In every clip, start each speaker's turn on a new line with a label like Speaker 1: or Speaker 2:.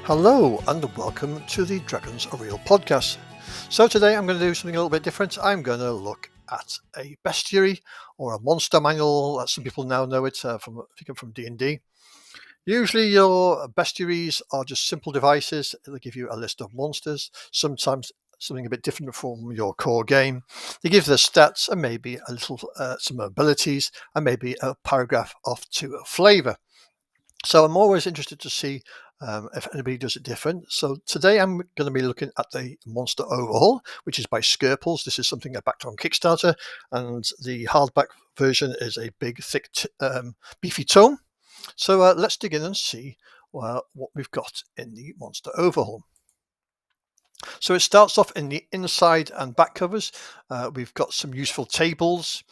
Speaker 1: Hello and welcome to the Dragons Are Real podcast. So today I'm going to do something a little bit different. I'm going to look at a bestiary or a monster manual, as some people now know it from D&D. Usually your bestiaries are just simple devices. They'll give you a list of monsters, sometimes something a bit different from your core game. They give the stats and maybe a little some abilities and maybe a paragraph off to a flavour. So I'm always interested to see if anybody does it different. So today I'm going to be looking at the Monster Overhaul, which is by Skirples. This is something I backed on Kickstarter, and the hardback version is a big, thick, beefy tome. So let's dig in and see what we've got in the Monster Overhaul. So it starts off in the inside and back covers. We've got some useful tables.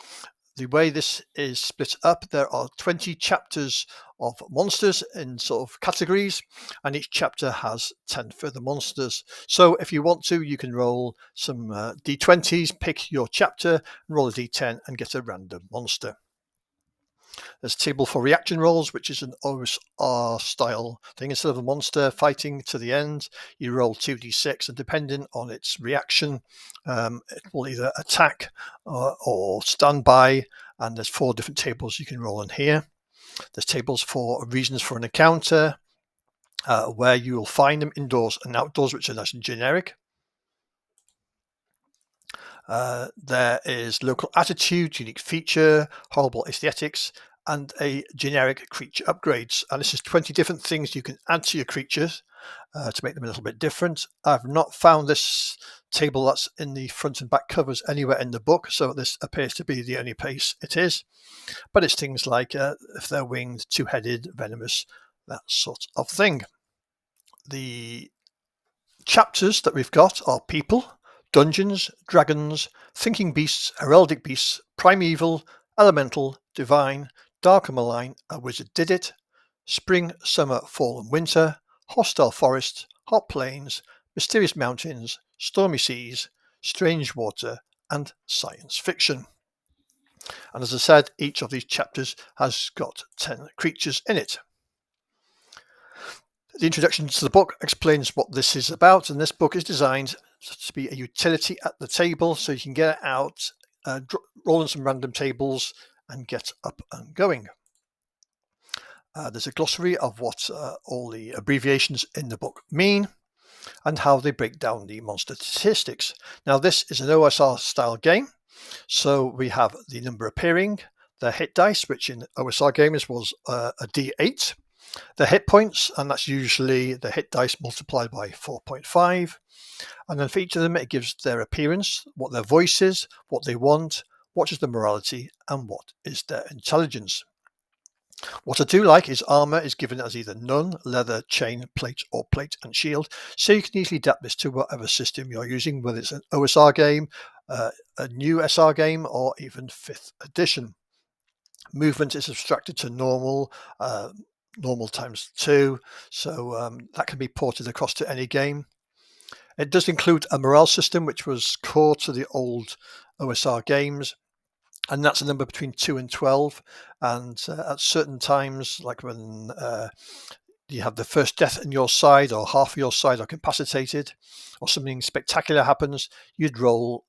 Speaker 1: The way this is split up, there are 20 chapters of monsters in sort of categories, and each chapter has 10 further monsters. So if you want to, you can roll some d20s, pick your chapter, roll a d10 and get a random monster. There's a table for reaction rolls, which is an OSR style thing. Instead of a monster fighting to the end, you roll 2d6, and depending on its reaction, it will either attack or stand by. And there's 4 different tables you can roll in here. There's tables for reasons for an encounter, where you will find them indoors and outdoors, which are nice and generic. There is local attitude, unique feature, horrible aesthetics, and a generic creature upgrades. And this is 20 different things you can add to your creatures to make them a little bit different. I've not found this table that's in the front and back covers anywhere in the book, so this appears to be the only place it is. But it's things like if they're winged, two-headed, venomous, that sort of thing. The chapters that we've got are people, dungeons, dragons, thinking beasts, heraldic beasts, primeval, elemental, divine, dark and malign, a wizard did it, spring, summer, fall and winter, hostile forest, hot plains, mysterious mountains, stormy seas, strange water, and science fiction. And as I said, each of these chapters has got 10 creatures in it. The introduction to the book explains what this is about, and this book is designed to be a utility at the table, so you can get it out, roll in some random tables, and get up and going. There's a glossary of what all the abbreviations in the book mean and how they break down the monster statistics. Now, this is an OSR style game, so we have the number appearing, the hit dice, which in OSR games was a D8. The hit points, and that's usually the hit dice multiplied by 4.5. And then for each of them, it gives their appearance, what their voice is, what they want, what is their morality, and what is their intelligence. What I do like is armor is given as either none, leather, chain, plate, or plate and shield. So you can easily adapt this to whatever system you're using, whether it's an OSR game, a new SR game, or even 5th edition. Movement is abstracted to normal times 2, so that can be ported across to any game. It does include a morale system, which was core to the old OSR games, and that's a number between 2 and 12. And at certain times, like when you have the first death in your side, or half of your side are incapacitated, or something spectacular happens, you'd roll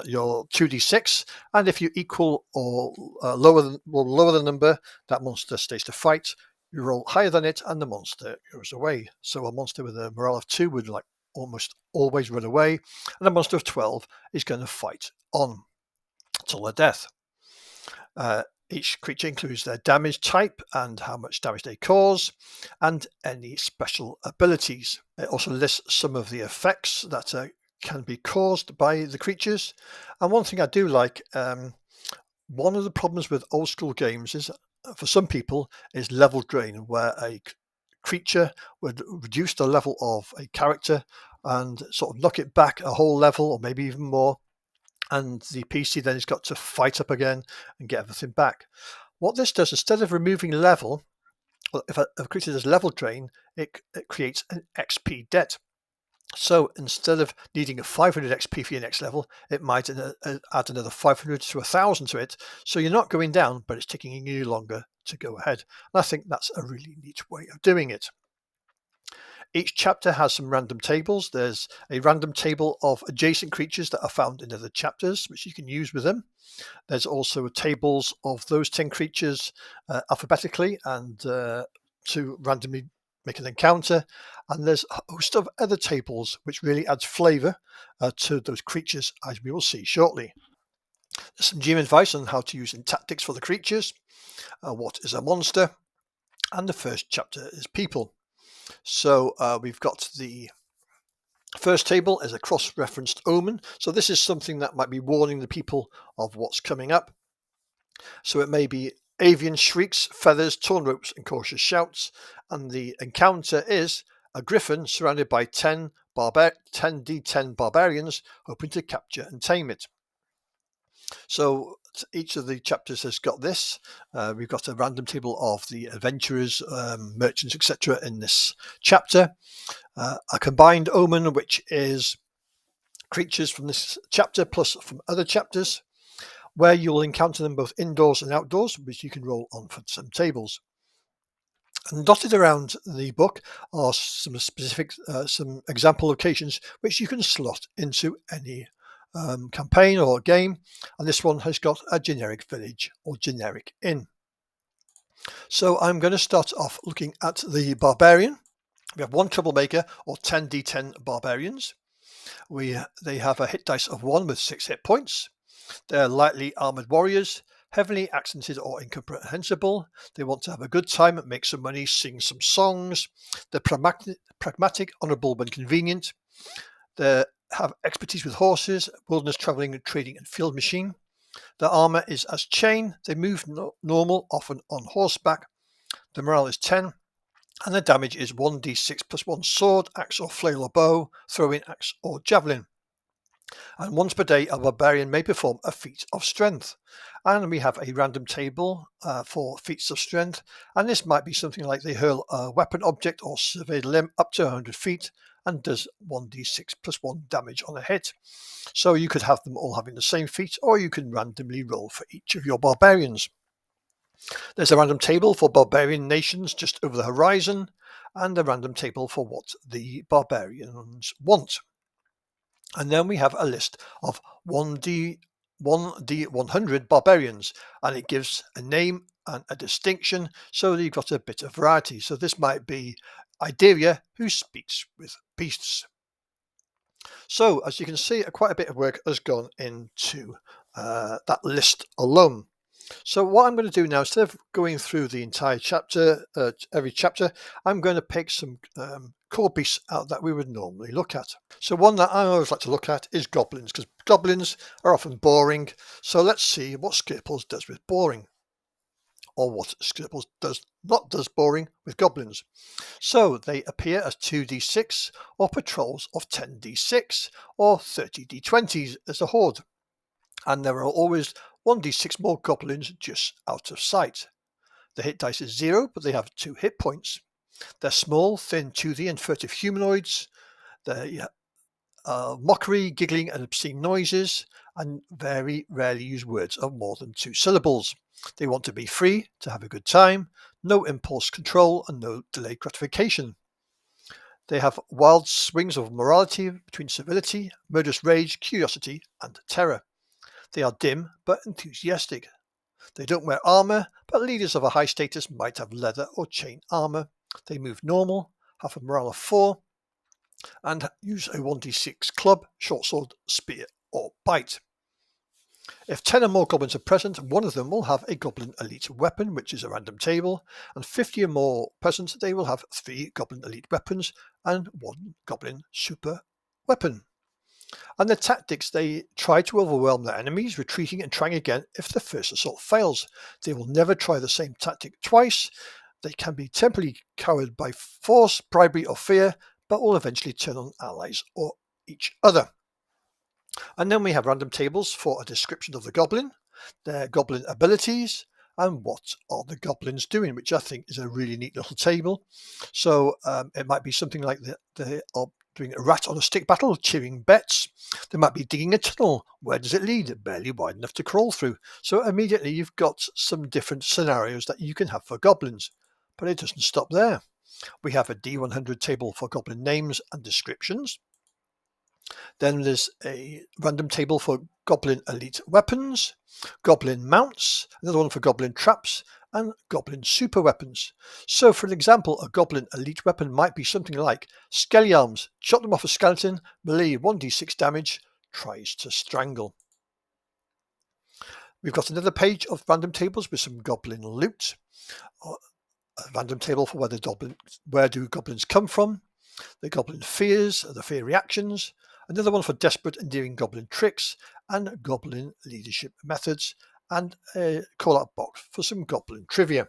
Speaker 1: your 2d6, and if you equal or lower the number, that monster stays to fight. You roll higher than it, and the monster goes away. So a monster with a morale of 2 would almost always run away, and a monster of 12 is going to fight on till their death. Each creature includes their damage type and how much damage they cause, and any special abilities. It also lists some of the effects that can be caused by the creatures. And one thing I do like, one of the problems with old school games is, for some people, is level drain, where a creature would reduce the level of a character and sort of knock it back a whole level or maybe even more, and the PC then has got to fight up again and get everything back. What this does, instead of removing level, if a creature does level drain, it creates an XP debt. So instead of needing a 500 XP for your next level, it might add another 500 to 1,000 to it. So you're not going down, but it's taking you longer to go ahead. And I think that's a really neat way of doing it. Each chapter has some random tables. There's a random table of adjacent creatures that are found in other chapters, which you can use with them. There's also tables of those 10 creatures alphabetically and to randomly make an encounter. And there's a host of other tables which really adds flavour to those creatures, as we will see shortly. There's some GM advice on how to use in tactics for the creatures, what is a monster, and the first chapter is people. So we've got the first table as a cross-referenced omen. So this is something that might be warning the people of what's coming up. So it may be avian shrieks, feathers, torn ropes, and cautious shouts. And the encounter is a griffin surrounded by 10 D10 barbarians hoping to capture and tame it. So each of the chapters has got this. We've got a random table of the adventurers, merchants, etc. in this chapter. A combined omen, which is creatures from this chapter plus from other chapters, where you'll encounter them both indoors and outdoors, which you can roll on for some tables. And dotted around the book are some specific, some example locations which you can slot into any campaign or game. And this one has got a generic village or generic inn. So I'm going to start off looking at the barbarian. We have one troublemaker or 10 D10 barbarians. They have a hit dice of 1 with 6 hit points. They're lightly armored warriors, heavily accented or incomprehensible. They want to have a good time, make some money, sing some songs. They're pragmatic, honourable when convenient. They have expertise with horses, wilderness travelling, trading and field machine. Their armour is as chain. They move normal, often on horseback. The morale is 10. And the damage is 1d6 plus 1 sword, axe or flail or bow, throwing axe or javelin. And once per day, a barbarian may perform a feat of strength. And we have a random table for feats of strength. And this might be something like they hurl a weapon object or surveyed limb up to 100 feet and does 1d6 plus 1 damage on a hit. So you could have them all having the same feat, or you can randomly roll for each of your barbarians. There's a random table for barbarian nations just over the horizon, and a random table for what the barbarians want. And then we have a list of 1d100 barbarians, and it gives a name and a distinction, so that you've got a bit of variety. So this might be Iberia, who speaks with beasts. So as you can see, quite a bit of work has gone into that list alone. So what I'm going to do now, instead of going through the entire chapter, every chapter, I'm going to pick some core beasts out that we would normally look at. So one that I always like to look at is goblins, because goblins are often boring. So let's see what Skirples does with boring, or what Skirples does boring with goblins. So they appear as 2d6 or patrols of 10d6 or 30d20s as a horde. And there are always 1d6 more goblins just out of sight. The hit dice is 0, but they have 2 hit points. They're small, thin, toothy, and furtive humanoids. They mockery, giggling, and obscene noises, and very rarely use words of more than 2 syllables. They want to be free, to have a good time, no impulse control, and no delayed gratification. They have wild swings of morality between civility, murderous rage, curiosity, and terror. They are dim but enthusiastic. They don't wear armor, but leaders of a high status might have leather or chain armor. They move normal, have a morale of 4, and use a 1d6 club, short sword, spear, or bite. If 10 or more goblins are present, one of them will have a goblin elite weapon, which is a random table, and 50 or more present, they will have 3 goblin elite weapons and 1 goblin super weapon. And the tactics, they try to overwhelm their enemies, retreating and trying again if the first assault fails. They will never try the same tactic twice. They can be temporarily cowed by force, bribery, or fear, but will eventually turn on allies or each other. And then we have random tables for a description of the goblin, their goblin abilities, and what are the goblins doing, which I think is a really neat little table. So it might be something like they are doing a rat on a stick battle, cheering bets. They might be digging a tunnel. Where does it lead? Barely wide enough to crawl through. So immediately you've got some different scenarios that you can have for goblins. But it doesn't stop there. We have a D100 table for goblin names and descriptions. Then there's a random table for goblin elite weapons, goblin mounts, another one for goblin traps, and goblin super weapons. So for an example, a goblin elite weapon might be something like Skelly Arms, chop them off a skeleton, melee 1d6 damage, tries to strangle. We've got another page of random tables with some goblin loot, a random table for where do goblins come from, the goblin fears, the fear reactions, another one for desperate endearing goblin tricks and goblin leadership methods, and a call-out box for some goblin trivia.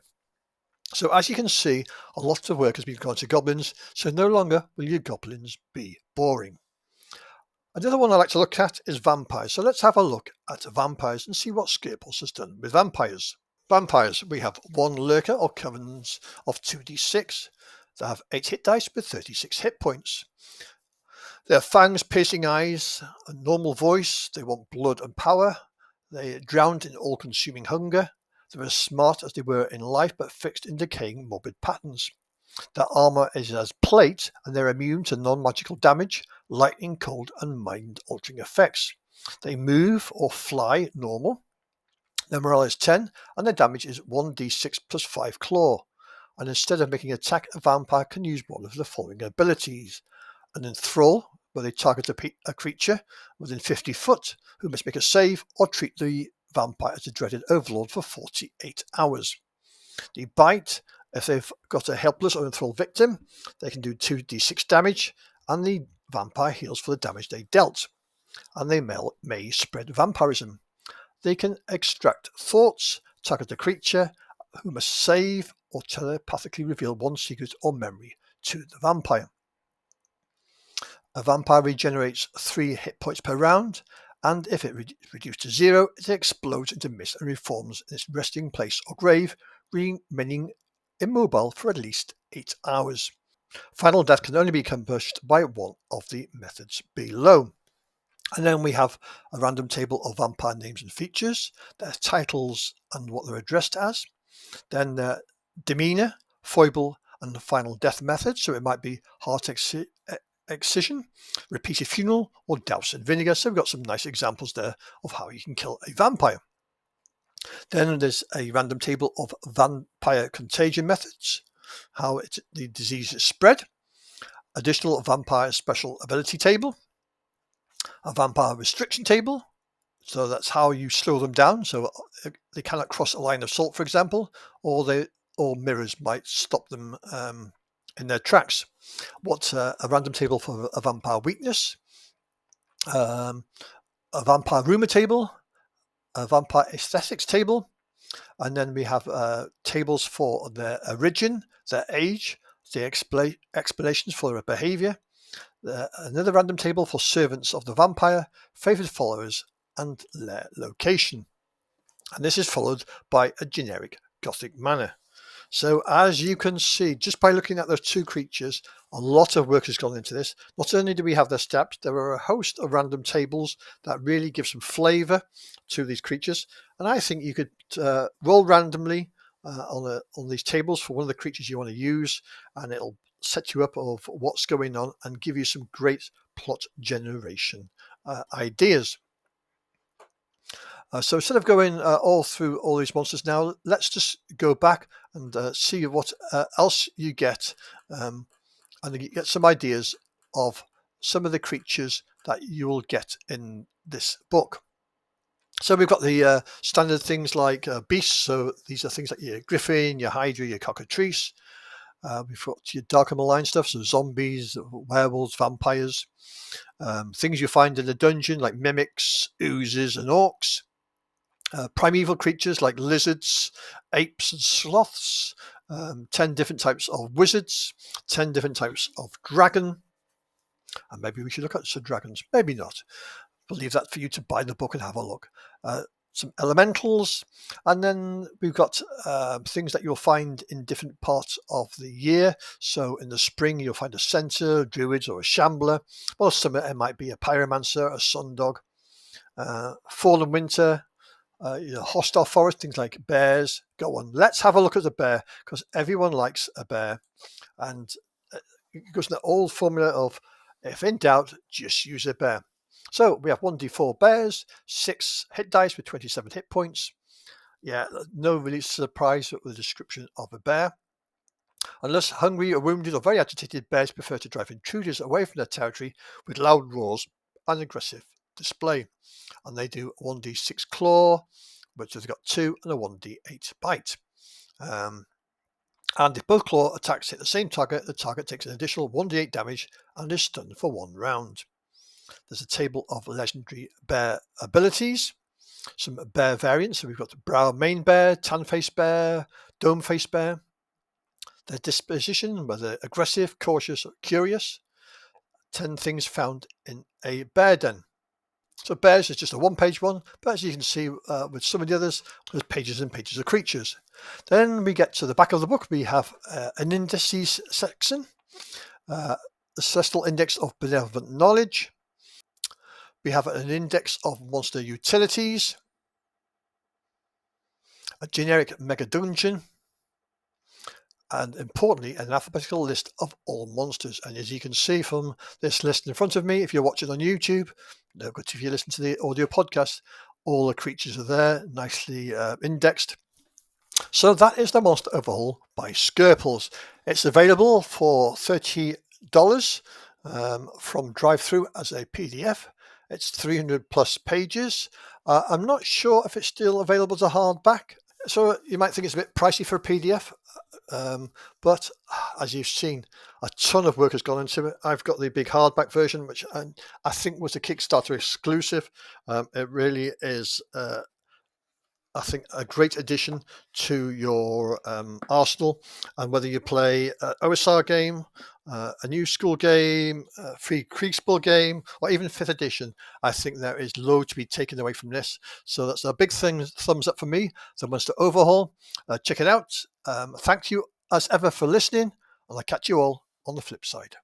Speaker 1: So as you can see, a lot of work has been gone to goblins, so no longer will your goblins be boring. Another one I like to look at is vampires. So let's have a look at vampires and see what Scareballs has done with vampires. Vampires, we have one lurker or covens of 2d6. They have 8 hit dice with 36 hit points. They have fangs, piercing eyes, a normal voice. They want blood and power. They are drowned in all-consuming hunger. They're as smart as they were in life, but fixed in decaying morbid patterns. Their armor is as plate, and they're immune to non-magical damage, lightning, cold, and mind-altering effects. They move or fly normal. Their morale is 10, and their damage is 1d6 plus 5 claw. And instead of making an attack, a vampire can use one of the following abilities. An enthrall, where they target a creature within 50 foot, who must make a save or treat the vampire as a dreaded overlord for 48 hours. The bite, if they've got a helpless or enthralled victim, they can do 2d6 damage, and the vampire heals for the damage they dealt. And they may spread vampirism. They can extract thoughts, target a creature who must save or telepathically reveal one secret or memory to the vampire. A vampire regenerates 3 hit points per round, and if it reduced to 0, it explodes into mist and reforms in its resting place or grave, remaining immobile for at least 8 hours. Final death can only be accomplished by one of the methods below. And then we have a random table of vampire names and features, their titles and what they're addressed as. Then their demeanor, foible, and the final death method. So it might be heart excision, repeated funeral, or douse in vinegar. So we've got some nice examples there of how you can kill a vampire. Then there's a random table of vampire contagion methods, how the disease is spread, additional vampire special ability table, a vampire restriction table, so that's how you slow them down, so they cannot cross a line of sight, for example, or mirrors might stop them in their tracks. What's a random table for a vampire weakness, a vampire rumor table, a vampire aesthetics table, and then we have tables for their origin, their age, the explanations for their behavior, another random table for servants of the vampire, favored followers, and their location. And this is followed by a generic Gothic manner. So as you can see, just by looking at those two creatures, a lot of work has gone into this. Not only do we have their stats, there are a host of random tables that really give some flavour to these creatures. And I think you could roll randomly on these tables for one of the creatures you want to use, and it'll set you up of what's going on and give you some great plot generation ideas. So instead of going all through all these monsters now, let's just go back and see what else you get, and you get some ideas of some of the creatures that you will get in this book. So we've got the standard things like beasts. So these are things like your griffin, your hydra, your cockatrice. We've got your darker malign stuff, so zombies, werewolves, vampires. Things you find in the dungeon like mimics, oozes, and orcs. Primeval creatures like lizards, apes, and sloths. 10 different types of wizards. 10 different types of dragon. And maybe we should look at some dragons. Maybe not. We'll leave that for you to buy the book and have a look. Some elementals, and then we've got things that you'll find in different parts of the year. So in the spring you'll find a centaur, druids, or a shambler. Or summer it might be a pyromancer, a sundog. Fall and winter, hostile forest, things like bears. Go on, let's have a look at the bear, because everyone likes a bear. And it goes in the old formula of, if in doubt, just use a bear. So we have 1d4 bears, 6 hit dice with 27 hit points. Yeah, no really surprise with the description of a bear. Unless hungry or wounded or very agitated, bears prefer to drive intruders away from their territory with loud roars and aggressive display. And they do 1d6 claw, which has got 2, and a 1d8 bite. And if both claw attacks hit the same target, the target takes an additional 1d8 damage and is stunned for 1 round. There's a table of legendary bear abilities, some bear variants. So we've got the brow mane bear, tan face bear, dome face bear. Their disposition, whether aggressive, cautious, or curious. 10 things found in a bear den. So bears is just a one-page one, but as you can see with some of the others, there's pages and pages of creatures. Then we get to the back of the book. We have an indices section, the Celestial Index of Benevolent Knowledge. We have an index of monster utilities, a generic mega dungeon, and importantly, an alphabetical list of all monsters. And as you can see from this list in front of me, if you're watching on YouTube, no good if you listen to the audio podcast, all the creatures are there, nicely indexed. So that is the Monster Overhaul by Skirples. It's available for $30 from drive-through as a PDF. It's 300 plus pages. I'm not sure if it's still available as a hardback. So you might think it's a bit pricey for a PDF, but as you've seen, a ton of work has gone into it. I've got the big hardback version, which I think was a Kickstarter exclusive. It really is, I think, a great addition to your arsenal. And whether you play an OSR game, a new school game, a free Kriegsspiel game, or even 5th edition, I think there is loads to be taken away from this. So that's a big thumbs up for me, the Monster Overhaul. Check it out. Thank you as ever for listening, and I'll catch you all on the flip side.